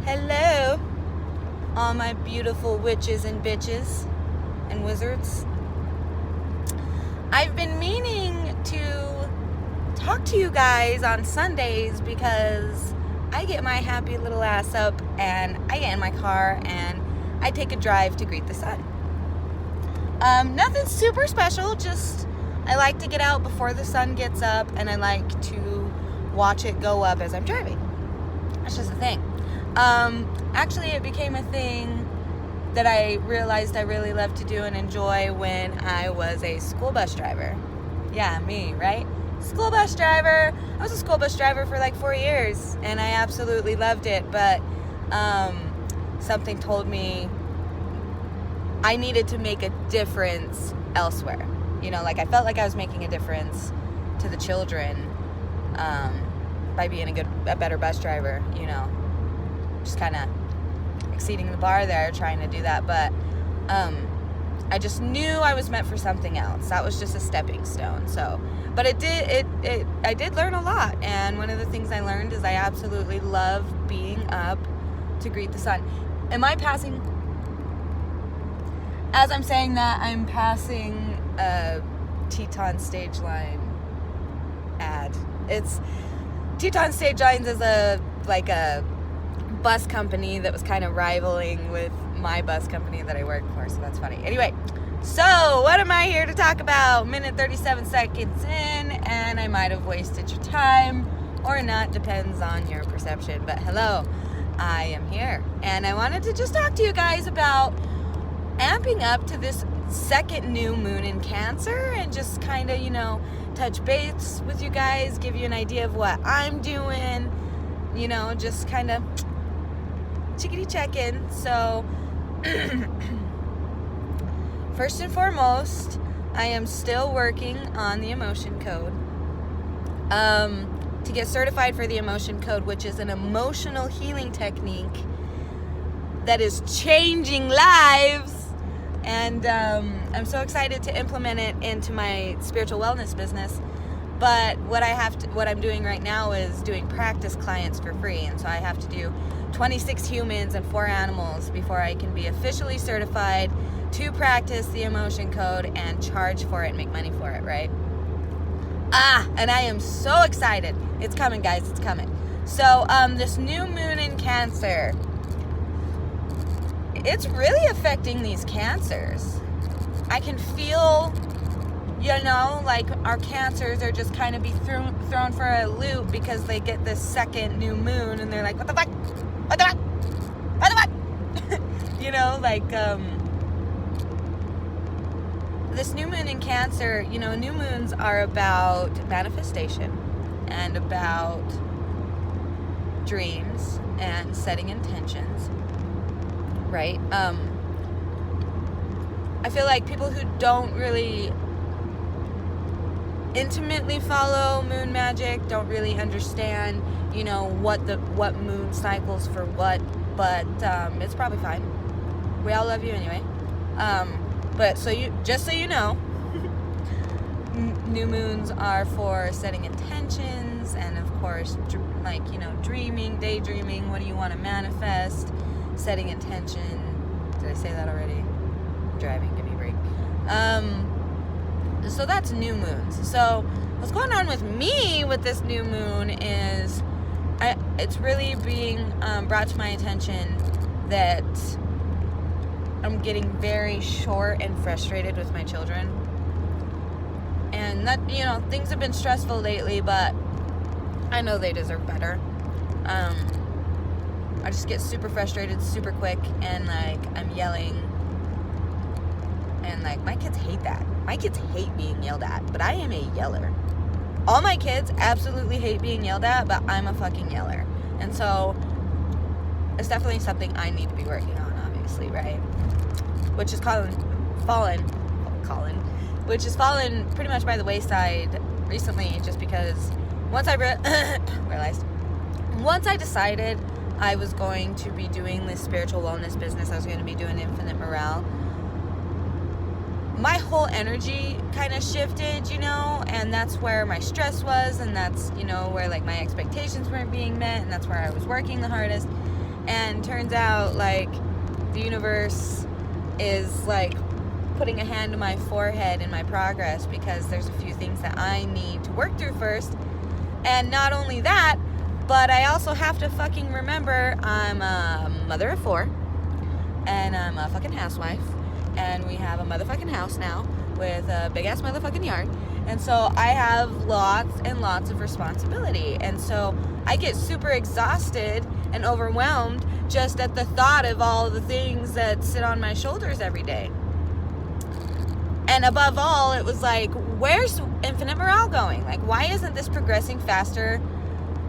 Hello, all my beautiful witches and bitches and wizards. I've been meaning to talk to you guys on Sundays because I get my happy little ass up and I get in my car and I take a drive to greet the sun. Nothing super special, just I like to get out before the sun gets up and I like to watch it go up as I'm driving. That's just a thing. Actually, it became a thing that I realized I really loved to do and enjoy when I was a school bus driver. Yeah, me, right? School bus driver. I was a school bus driver for like 4 years, and I absolutely loved it, but something told me I needed to make a difference elsewhere. You know, like I felt like I was making a difference to the children by being a better bus driver, you know. Just kind of exceeding the bar there, trying to do that, but I just knew I was meant for something else. That was just a stepping stone. So, but I did learn a lot, and one of the things I learned is I absolutely love being up to greet the sun. Am I passing? As I'm saying that, I'm passing a Teton Stage Line ad. It's Teton Stage Lines is a bus company that was kind of rivaling with my bus company that I work for, so that's funny. Anyway, so what am I here to talk about? Minute 37 seconds in, and I might have wasted your time or not, depends on your perception, but hello, I am here, and I wanted to just talk to you guys about amping up to this second new moon in Cancer and just kind of, you know, touch base with you guys, give you an idea of what I'm doing, you know, just kind of chickadee check-in. So first and foremost, I am still working on the emotion code to get certified for the emotion code, which is an emotional healing technique that is changing lives. And I'm so excited to implement it into my spiritual wellness business. But what I'm doing right now is doing practice clients for free. And so I have to do 26 humans and 4 animals before I can be officially certified to practice the emotion code and charge for it and make money for it, right? And I am so excited. It's coming, guys. It's coming. So this new moon in Cancer, it's really affecting these cancers. I can feel, you know, like our cancers are just kind of be thrown for a loop because they get this second new moon and they're like, what the fuck? What the fuck? What the fuck? You know, like this new moon in Cancer, you know, new moons are about manifestation and about dreams and setting intentions. Right? I feel like people who don't really intimately follow moon magic don't really understand, you know, what moon cycles for what, but it's probably fine. We all love you anyway. But so you know, new moons are for setting intentions and of course like, you know, dreaming, daydreaming, what do you want to manifest? Setting intention. Did I say that already? I'm driving, give me a break. So that's new moons. So what's going on with me with this new moon is it's really being brought to my attention that I'm getting very short and frustrated with my children. And that, you know, things have been stressful lately, but I know they deserve better. I just get super frustrated super quick and like I'm yelling and like my kids hate that. My kids hate being yelled at, but I am a yeller. All my kids absolutely hate being yelled at, but I'm a fucking yeller. And so it's definitely something I need to be working on, obviously, right? Which is fallen pretty much by the wayside recently just because once I realized, once I decided I was going to be doing this spiritual wellness business, I was going to be doing Infinite Morale, my whole energy kind of shifted, you know, and that's where my stress was, and that's, you know, where like my expectations weren't being met, and that's where I was working the hardest. And turns out, like, the universe is, like, putting a hand to my forehead in my progress because there's a few things that I need to work through first. And not only that, but I also have to fucking remember I'm a mother of 4, and I'm a fucking housewife, and we have a motherfucking house now with a big-ass motherfucking yard. And so I have lots and lots of responsibility. And so I get super exhausted and overwhelmed just at the thought of all the things that sit on my shoulders every day. And above all, it was like, where's infinite morale going? Like, why isn't this progressing faster?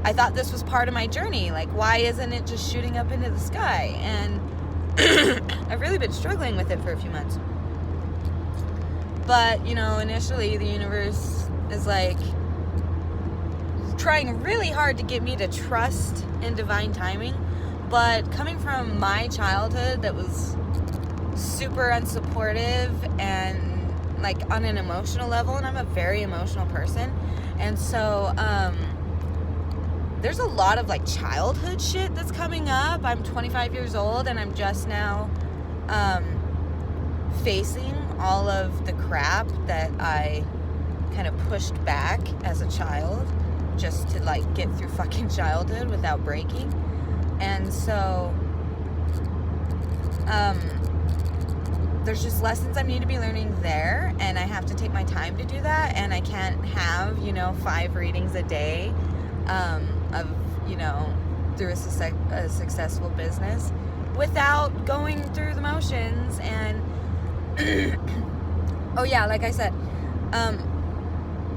I thought this was part of my journey. Like, why isn't it just shooting up into the sky? And I've really been struggling with it for a few months. But, you know, initially the universe is like trying really hard to get me to trust in divine timing. But coming from my childhood that was super unsupportive and like on an emotional level, and I'm a very emotional person, and so there's a lot of like childhood shit that's coming up. I'm 25 years old and I'm just now facing all of the crap that I kind of pushed back as a child just to like get through fucking childhood without breaking. And so there's just lessons I need to be learning there, and I have to take my time to do that, and I can't have, 5 readings a day of, through a successful business without going through the motions. And oh yeah, like I said,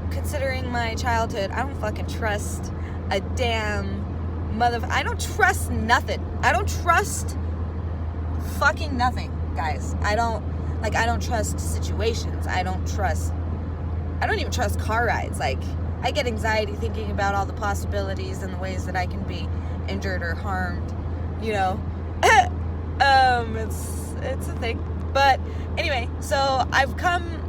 considering my childhood, I don't fucking trust a damn I don't trust nothing. I don't trust fucking nothing, guys. I don't trust situations. I don't even trust car rides. Like, I get anxiety thinking about all the possibilities and the ways that I can be injured or harmed, it's a thing. But anyway, so I've come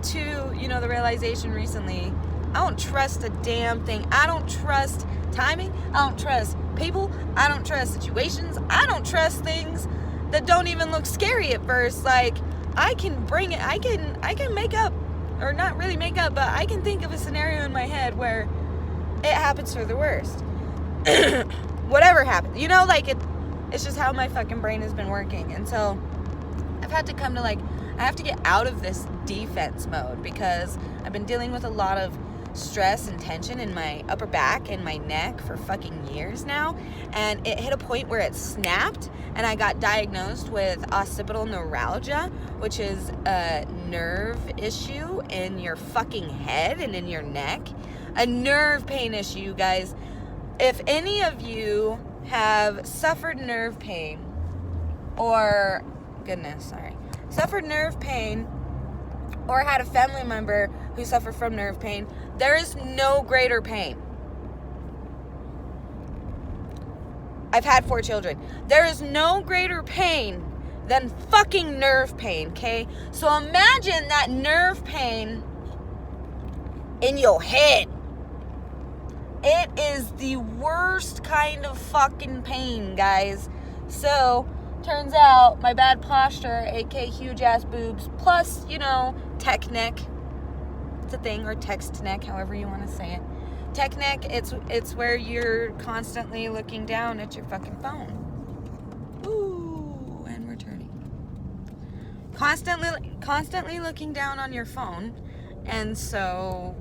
to, the realization recently, I don't trust a damn thing. I don't trust timing. I don't trust people. I don't trust situations. I don't trust things that don't even look scary at first. Like, I can bring it. I can make up, or not really make up, but I can think of a scenario in my head where it happens for the worst. Whatever happens, it's just how my fucking brain has been working. And so I've had to come to I have to get out of this defense mode, because I've been dealing with a lot of stress and tension in my upper back and my neck for fucking years now, and it hit a point where it snapped, and I got diagnosed with occipital neuralgia, which is a nerve issue in your fucking head and in your neck. A nerve pain issue, you guys. If any of you have suffered nerve pain, or suffered nerve pain, or had a family member who suffered from nerve pain, there is no greater pain. I've had 4 children. There is no greater pain than fucking nerve pain, okay? So imagine that nerve pain in your head. It is the worst kind of fucking pain, guys. So, turns out my bad posture, aka huge ass boobs, plus, tech neck. It's a thing, or text neck, however you want to say it. Tech neck, it's where you're constantly looking down at your fucking phone. Ooh, and we're turning. Constantly looking down on your phone, and so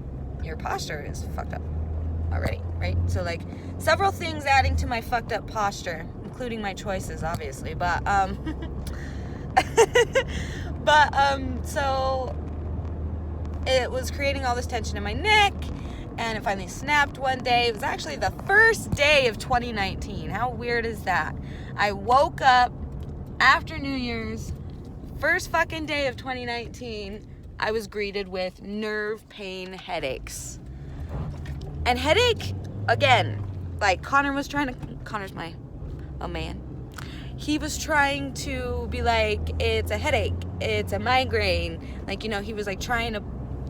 your posture is fucked up already, right? So several things adding to my fucked up posture, including my choices, obviously, but so it was creating all this tension in my neck, and it finally snapped one day. It was actually the first day of 2019. How weird is that? I woke up after New Year's, first fucking day of 2019, I was greeted with nerve pain headaches. And headache, again, Connor's my man. He was trying to be like, it's a headache, it's a migraine. He was trying to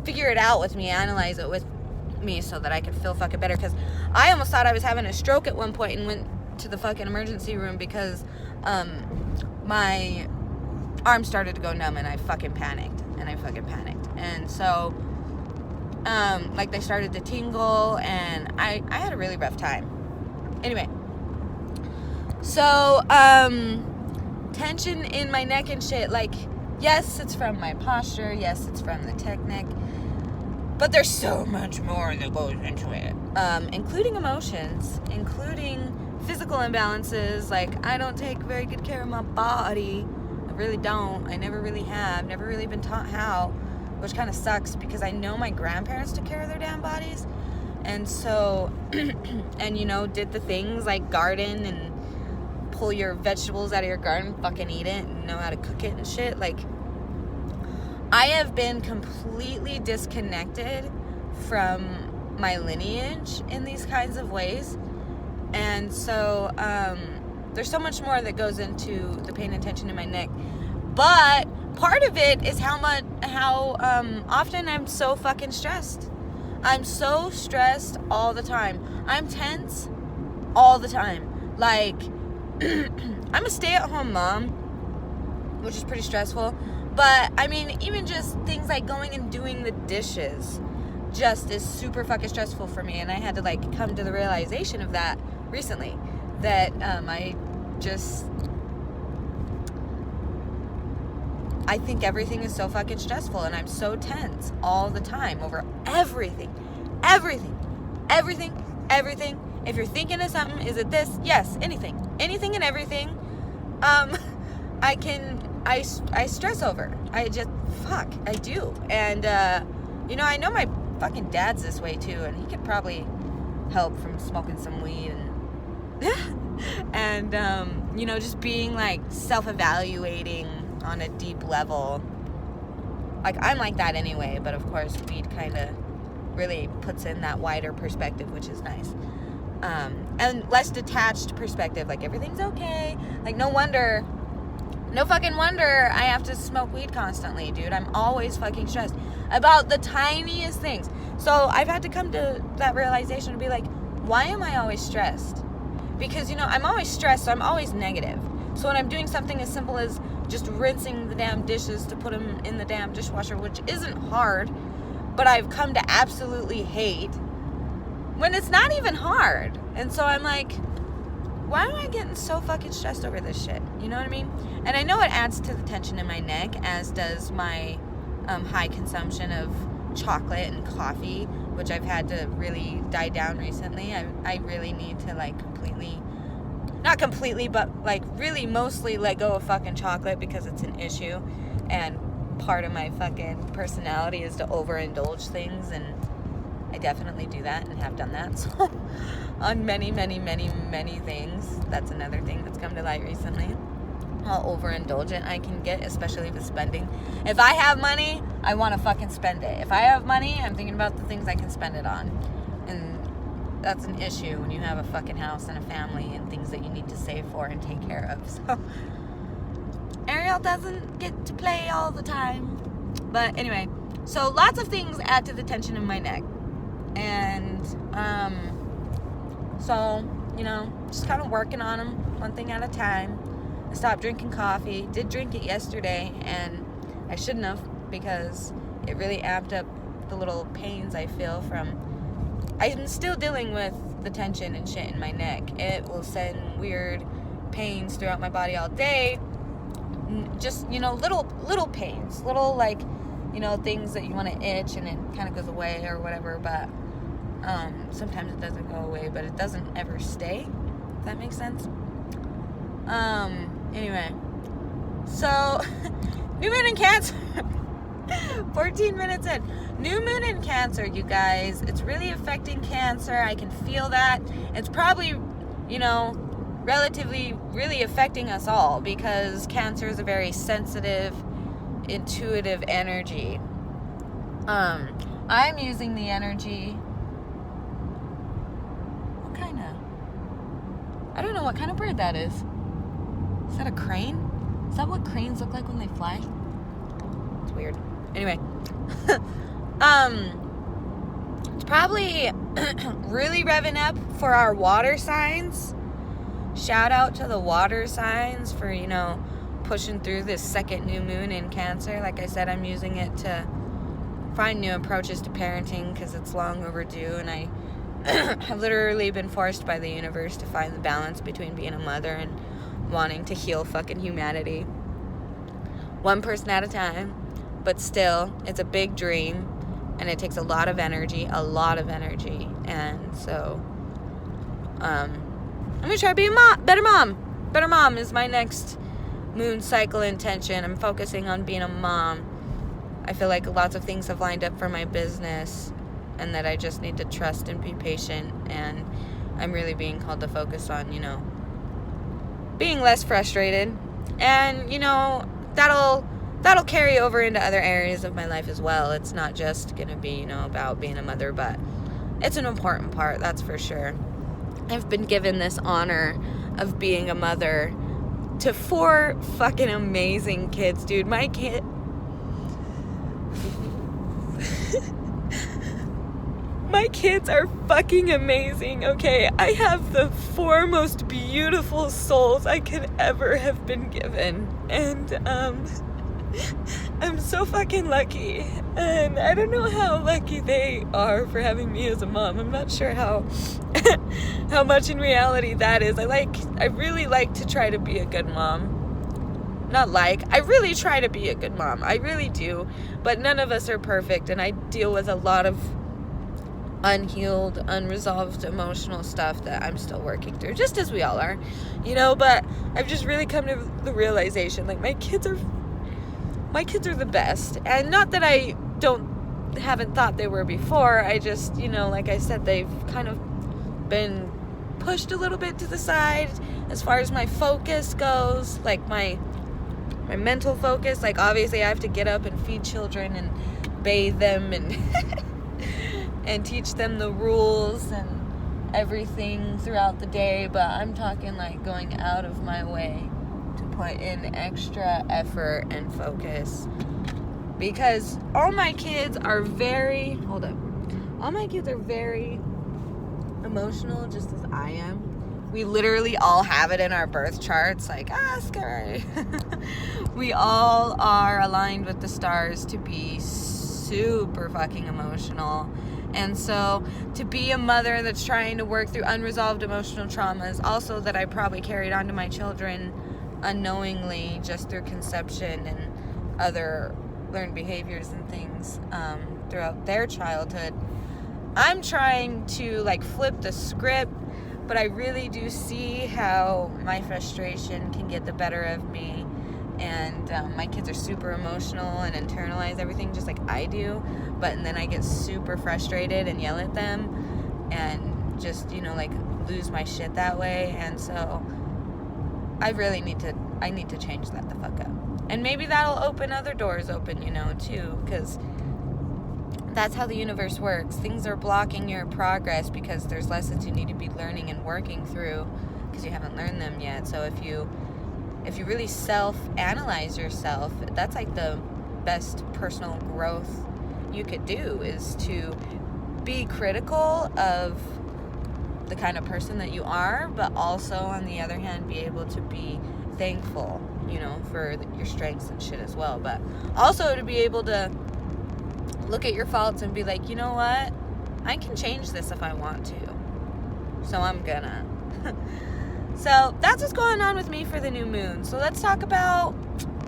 figure it out with me, analyze it with me so that I could feel fucking better. Because I almost thought I was having a stroke at one point, and to the fucking emergency room because my arm started to go numb and I fucking panicked. And so like they started to tingle and I had a really rough time. Anyway, so tension in my neck and shit, like, yes, it's from my posture, yes, it's from the technique, but there's so much more that goes into it, including emotions, including physical imbalances. Like, I don't take very good care of my body. I really don't. I never really have. Never really been taught how, which kind of sucks because I know my grandparents took care of their damn bodies. And so, and, you know, did the things like garden and pull your vegetables out of your garden, fucking eat it, and know how to cook it and shit. Like, I have been completely disconnected from my lineage in these kinds of ways. And so, there's so much more that goes into the pain and tension in my neck. But part of it is how often I'm so fucking stressed. I'm so stressed all the time. I'm tense all the time. Like, I'm a stay-at-home mom, which is pretty stressful. But, I mean, even just things like going and doing the dishes just is super fucking stressful for me. And I had to, like, come to the realization of that recently. That I think everything is so fucking stressful, and I'm so tense all the time over everything. If you're thinking of something, is it this? Yes, anything and everything. I stress over. I do. And, you know, I know my fucking dad's this way too, and he could probably help from smoking some weed and you know, just being like self-evaluating on a deep level. Like, I'm like that anyway, but of course weed kind of really puts in that wider perspective, which is nice. And less detached perspective, like everything's okay. Like, no fucking wonder I have to smoke weed constantly, dude. I'm always fucking stressed about the tiniest things. So I've had to come to that realization and be like, why am I always stressed? Because, you know, I'm always stressed, so I'm always negative. So when I'm doing something as simple as just rinsing the damn dishes to put them in the damn dishwasher, which isn't hard, but I've come to absolutely hate, when it's not even hard. And so I'm like, why am I getting so fucking stressed over this shit? You know what I mean? And I know it adds to the tension in my neck, as does my high consumption of chocolate and coffee, which I've had to really die down recently. I really need to, like, not completely, but, like, really mostly let go of fucking chocolate because it's an issue. And part of my fucking personality is to overindulge things, and I definitely do that and have done that. So on many things, that's another thing that's come to light recently. How overindulgent I can get, especially with spending. If I have money, I want to fucking spend it. If I have money, I'm thinking about the things I can spend it on. And that's an issue when you have a fucking house and a family and things that you need to save for and take care of. So Ariel doesn't get to play all the time. But anyway, so lots of things add to the tension in my neck. And so, you know, just kind of working on them one thing at a time. I stopped drinking coffee. Did drink it yesterday, and I shouldn't have, because it really amped up the little pains I feel from. I'm still dealing with the tension and shit in my neck. It will send weird pains throughout my body all day. Just, you know, little pains, little, like, you know, things that you want to itch and it kind of goes away or whatever. But sometimes it doesn't go away, but it doesn't ever stay. If that makes sense. Anyway, so new moon in Cancer. 14 minutes in. New moon in Cancer, you guys. It's really affecting Cancer. I can feel that. It's probably, you know, relatively really affecting us all, because Cancer is a very sensitive, intuitive energy. I'm using the energy. What kind of? I don't know what kind of bird that is. Is that a crane? Is that what cranes look like when they fly? It's weird. Anyway. It's probably really revving up for our water signs. shout out to the water signs for, pushing through this second new moon in Cancer. Like I said, I'm using it to find new approaches to parenting because it's long overdue, and I have literally been forced by the universe to find the balance between being a mother and wanting to heal fucking humanity. One person at a time, but still, it's a big dream, and it takes a lot of energy, and so, I'm gonna try to be a better mom. Better mom is my next moon cycle intention. I'm focusing on being a mom. I feel like lots of things have lined up for my business, and that I just need to trust and be patient, and I'm really being called to focus on, being less frustrated, and, that'll carry over into other areas of my life as well. It's not just gonna be, about being a mother, but it's an important part, that's for sure. I've been given this honor of being a mother to 4 fucking amazing kids, dude. My kid... My kids are fucking amazing, okay? I have the 4 most beautiful souls I could ever have been given. And, I'm so fucking lucky. And I don't know how lucky they are for having me as a mom. I'm not sure how much in reality that is. I really like to try to be a good mom. I really try to be a good mom. I really do. But none of us are perfect, and I deal with a lot of unhealed, unresolved emotional stuff that I'm still working through, just as we all are, but I've just really come to the realization, my kids are the best, and not that I haven't thought they were before. I just, like I said, they've kind of been pushed a little bit to the side as far as my focus goes, my mental focus. Obviously I have to get up and feed children and bathe them and and teach them the rules and everything throughout the day, but I'm talking going out of my way to put in extra effort and focus, because all my kids are very emotional, just as I am. We literally all have it in our birth charts, ask her. We all are aligned with the stars to be super fucking emotional. And so to be a mother that's trying to work through unresolved emotional traumas, also that I probably carried on to my children unknowingly just through conception and other learned behaviors and things throughout their childhood, I'm trying to flip the script, but I really do see how my frustration can get the better of me. And my kids are super emotional and internalize everything just like I do, and then I get super frustrated and yell at them and just, lose my shit that way. And so I need to change that the fuck up. And maybe that'll open other doors open, too, because that's how the universe works. Things are blocking your progress because there's lessons you need to be learning and working through because you haven't learned them yet. So if you really self-analyze yourself, that's the best personal growth you could do, is to be critical of the kind of person that you are, but also, on the other hand, be able to be thankful, for your strengths and shit as well. But also to be able to look at your faults and be like, you know what? I can change this if I want to. So I'm gonna. So that's what's going on with me for the new moon. So let's talk about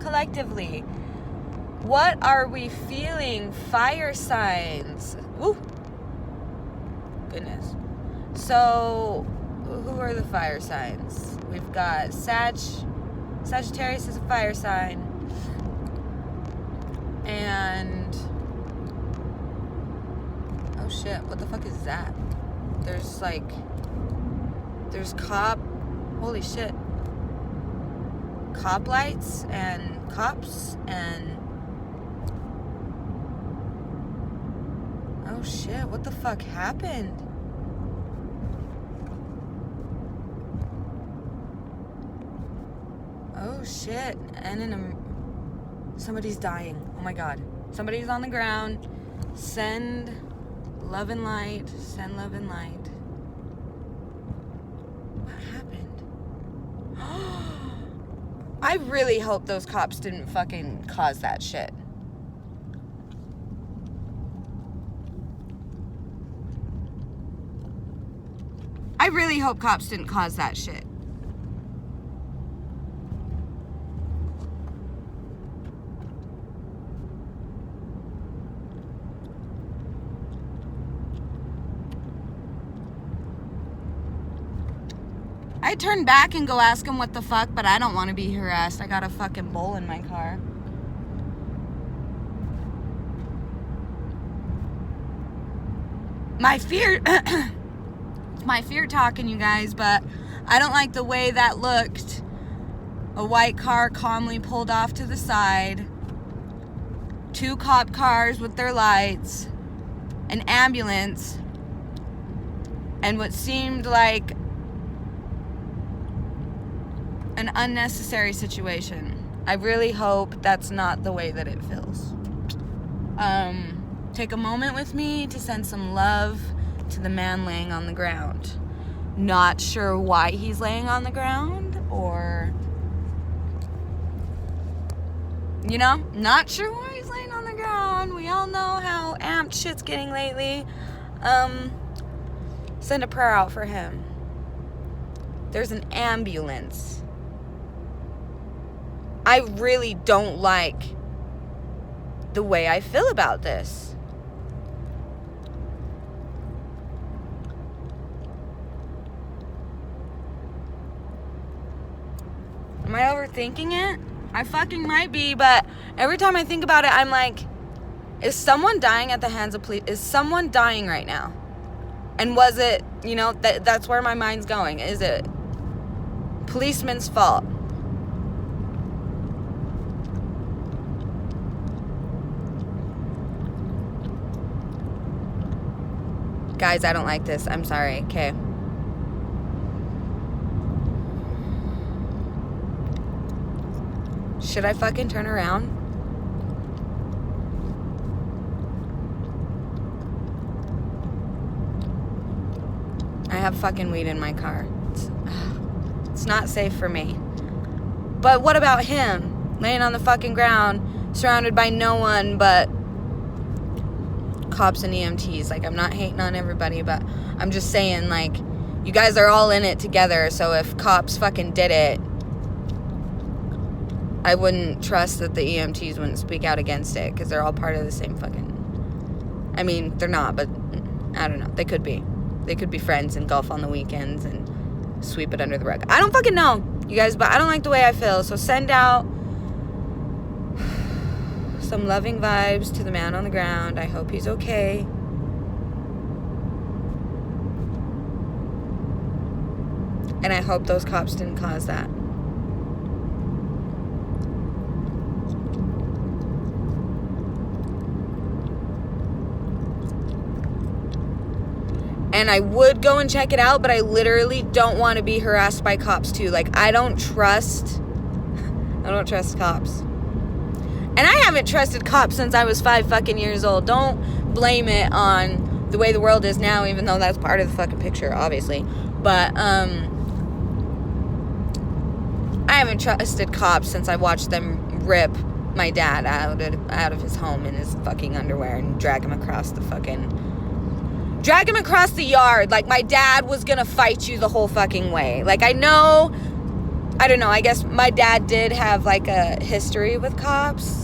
collectively. What are we feeling? Fire signs. Woo. Goodness. So who are the fire signs? We've got Sagittarius is a fire sign. And oh shit, what the fuck is that? There's holy shit, cop lights and cops and oh shit, what the fuck happened? Oh shit, and somebody's dying. Oh my god, somebody's on the ground. Send love and light. Send love and light. What happened? I really hope those cops didn't fucking cause that shit. I really hope cops didn't cause that shit. I turn back and go ask him what the fuck, but I don't want to be harassed. I got a fucking bowl in my car. My fear talking, you guys, but I don't like the way that looked. A white car calmly pulled off to the side. 2 cop cars with their lights. An ambulance. And what seemed like an unnecessary situation. I really hope that's not the way that it feels. Take a moment with me to send some love to the man laying on the ground. Not sure why he's laying on the ground, or, you know, not sure why he's laying on the ground. We all know how amped shit's getting lately. Send a prayer out for him. There's an ambulance. I really don't like the way I feel about this. Am I overthinking it? I fucking might be, but every time I think about it, I'm like, is someone dying at the hands of police? Is someone dying right now? And was it, you know, that's where my mind's going. Is it policeman's fault? Guys, I don't like this. I'm sorry. Okay. Should I fucking turn around? I have fucking weed in my car. It's not safe for me. But what about him? Laying on the fucking ground, surrounded by no one but cops and EMTs. Like, I'm not hating on everybody, but I'm just saying, like, you guys are all in it together, so if cops fucking did it, I wouldn't trust that the EMTs wouldn't speak out against it, because they're all part of the same fucking... I mean, they're not, but I don't know. They could be. They could be friends and golf on the weekends and sweep it under the rug. I don't fucking know, you guys, but I don't like the way I feel, so send out some loving vibes to the man on the ground. I hope he's okay. And I hope those cops didn't cause that. And I would go and check it out, but I literally don't want to be harassed by cops too. Like, I don't trust cops. And I haven't trusted cops since I was 5 fucking years old. Don't blame it on the way the world is now, even though that's part of the fucking picture, obviously. But, I haven't trusted cops since I watched them rip my dad out of his home in his fucking underwear and drag him across the yard. Like, my dad was gonna fight you the whole fucking way. Like, I don't know, I guess my dad did have, like, a history with cops.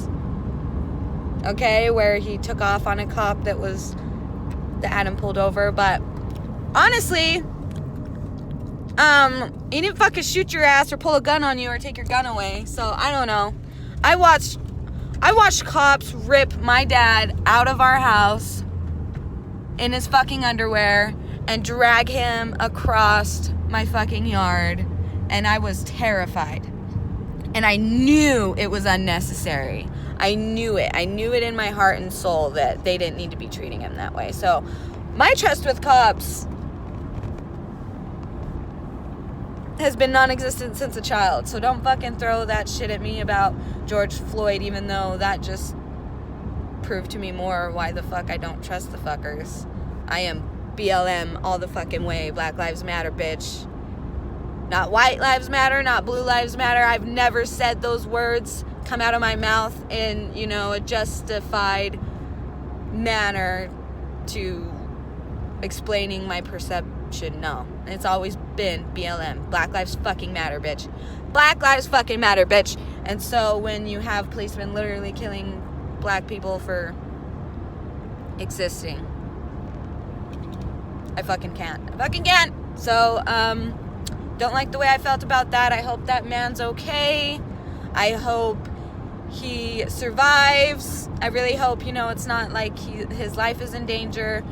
Okay, where he took off on a cop that had him pulled over. But, honestly, he didn't fucking shoot your ass or pull a gun on you or take your gun away. So, I don't know. I watched cops rip my dad out of our house in his fucking underwear and drag him across my fucking yard, and I was terrified. And I knew it was unnecessary. I knew it in my heart and soul that they didn't need to be treating him that way. So my trust with cops has been non-existent since a child. So don't fucking throw that shit at me about George Floyd, even though that just proved to me more why the fuck I don't trust the fuckers. I am BLM all the fucking way. Black Lives Matter, bitch. Not white lives matter, not blue lives matter. I've never said those words come out of my mouth in, a justified manner to explaining my perception. No. It's always been BLM. Black lives fucking matter, bitch. Black lives fucking matter, bitch. And so when you have policemen literally killing black people for existing, I fucking can't. So, don't like the way I felt about that. I hope that man's okay. I hope he survives. I really hope, it's not like his life is in danger.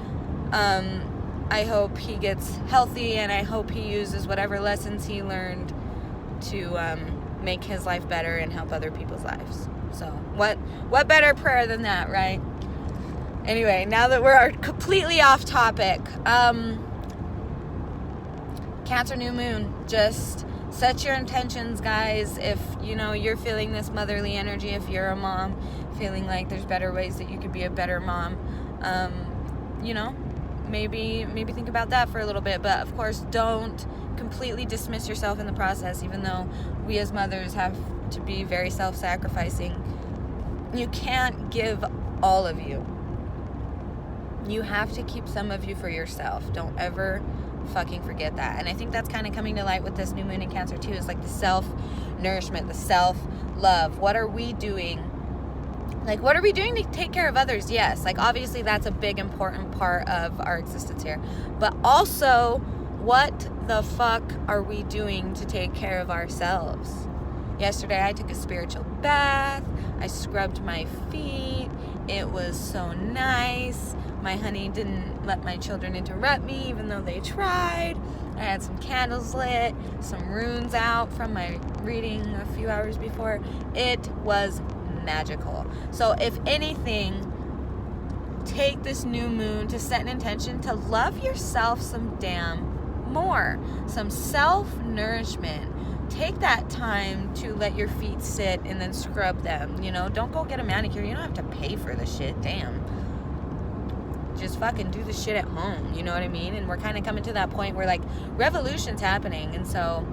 I hope he gets healthy, and I hope he uses whatever lessons he learned to make his life better and help other people's lives. So, what better prayer than that, right? Anyway, now that we're completely off topic, Cancer new moon, just set your intentions, guys. If you're feeling this motherly energy, if you're a mom feeling like there's better ways that you could be a better mom, maybe think about that for a little bit. But of course, don't completely dismiss yourself in the process, even though we as mothers have to be very self-sacrificing. You can't give all of you. You have to keep some of you for yourself. Don't ever fucking forget that. And I think that's kind of coming to light with this new moon in Cancer too, is like the self-nourishment, the self-love. What are we doing? Like, what are we doing to take care of others? Yes, like obviously that's a big important part of our existence here. But also, what the fuck are we doing to take care of ourselves? Yesterday I took a spiritual bath. I scrubbed my feet. It was so nice. My honey didn't let my children interrupt me, even though they tried. I had some candles lit, some runes out from my reading a few hours before. It was magical. So if anything, take this new moon to set an intention to love yourself some damn more. Some self-nourishment. Take that time to let your feet sit and then scrub them. Don't go get a manicure. You don't have to pay for the shit. Damn. Just fucking do the shit at home. You know what I mean? And we're kind of coming to that point where, like, revolution's happening. And so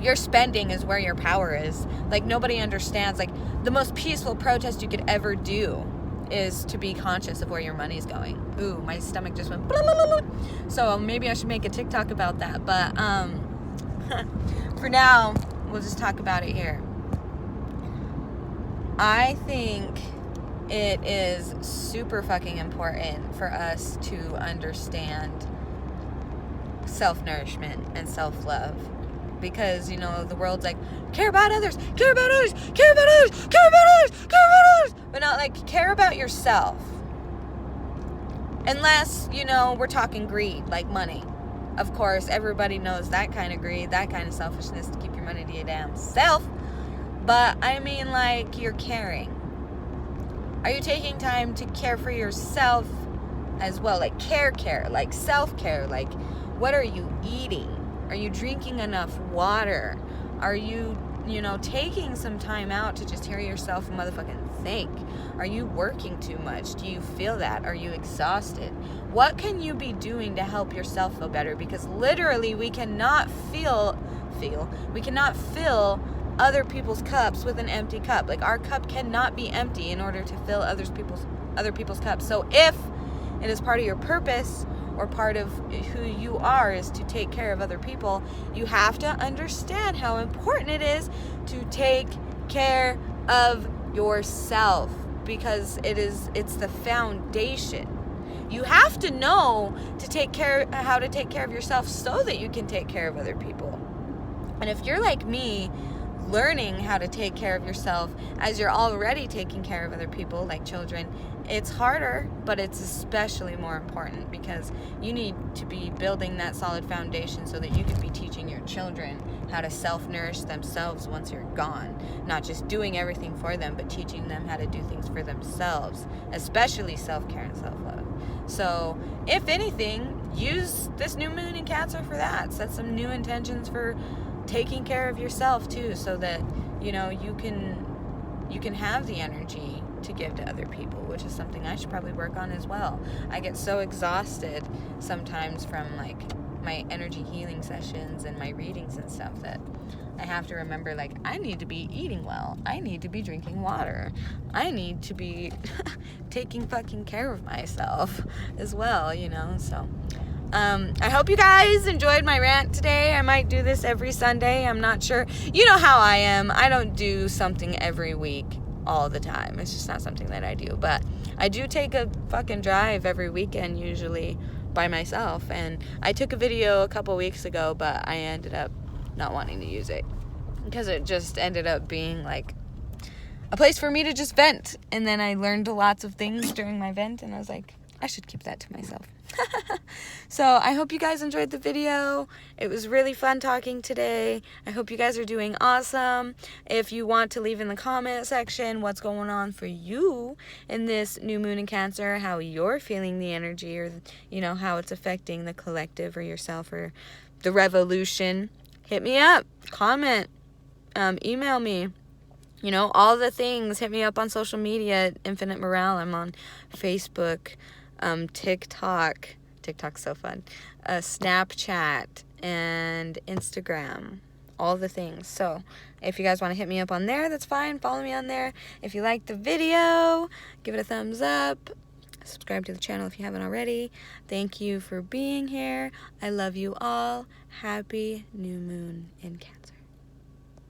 your spending is where your power is. Like, nobody understands. Like, the most peaceful protest you could ever do is to be conscious of where your money's going. Ooh, my stomach just went blah, blah, blah, blah. So maybe I should make a TikTok about that. But for now, we'll just talk about it here. I think it is super fucking important for us to understand self-nourishment and self-love. Because, the world's like, care about others, care about others, care about others, care about others, care about others. But not like, care about yourself. Unless, we're talking greed, like money. Of course, everybody knows that kind of greed, that kind of selfishness to keep your money to your damn self. But I mean, like, you're caring. Are you taking time to care for yourself as well? Like care, like self-care. Like, what are you eating? Are you drinking enough water? Are you, taking some time out to just hear yourself motherfucking think? Are you working too much? Do you feel that? Are you exhausted? What can you be doing to help yourself feel better? Because literally we cannot we cannot fill other people's cups with an empty cup. Like, our cup cannot be empty in order to fill other people's cups. So if it is part of your purpose or part of who you are is to take care of other people, you have to understand how important it is to take care of yourself, because it's the foundation. You have to know how to take care of yourself so that you can take care of other people. And if you're like me, learning how to take care of yourself as you're already taking care of other people, like children, it's harder, but it's especially more important, because you need to be building that solid foundation so that you can be teaching your children how to self-nourish themselves once you're gone. Not just doing everything for them, but teaching them how to do things for themselves, especially self-care and self-love. So, if anything, use this new moon in Cancer for that. Set some new intentions for taking care of yourself too, so that you can have the energy to give to other people, which is something I should probably work on as well. I get so exhausted sometimes from like my energy healing sessions and my readings and stuff, that I have to remember, like, I need to be eating well. I need to be drinking water. I need to be taking fucking care of myself as well, you know? So, I hope you guys enjoyed my rant today. I might do this every Sunday. I'm not sure. You know how I am. I don't do something every week all the time. It's just not something that I do. But I do take a fucking drive every weekend, usually by myself. And I took a video a couple weeks ago, but I ended up not wanting to use it because it just ended up being like a place for me to just vent. And then I learned lots of things during my vent, and I was like, I should keep that to myself. So I hope you guys enjoyed the video. It was really fun talking today. I hope you guys are doing awesome. If you want to leave in the comment section what's going on for you in this new moon in Cancer, how you're feeling the energy, or, you know, how it's affecting the collective or yourself or the revolution, hit me up, comment, email me. You know, all the things. Hit me up on social media, Infinite Morale. I'm on Facebook, TikTok. TikTok's so fun. Snapchat and Instagram. All the things. So if you guys want to hit me up on there, that's fine. Follow me on there. If you liked the video, give it a thumbs up. Subscribe to the channel if you haven't already. Thank you for being here. I love you all. Happy new moon in Cancer.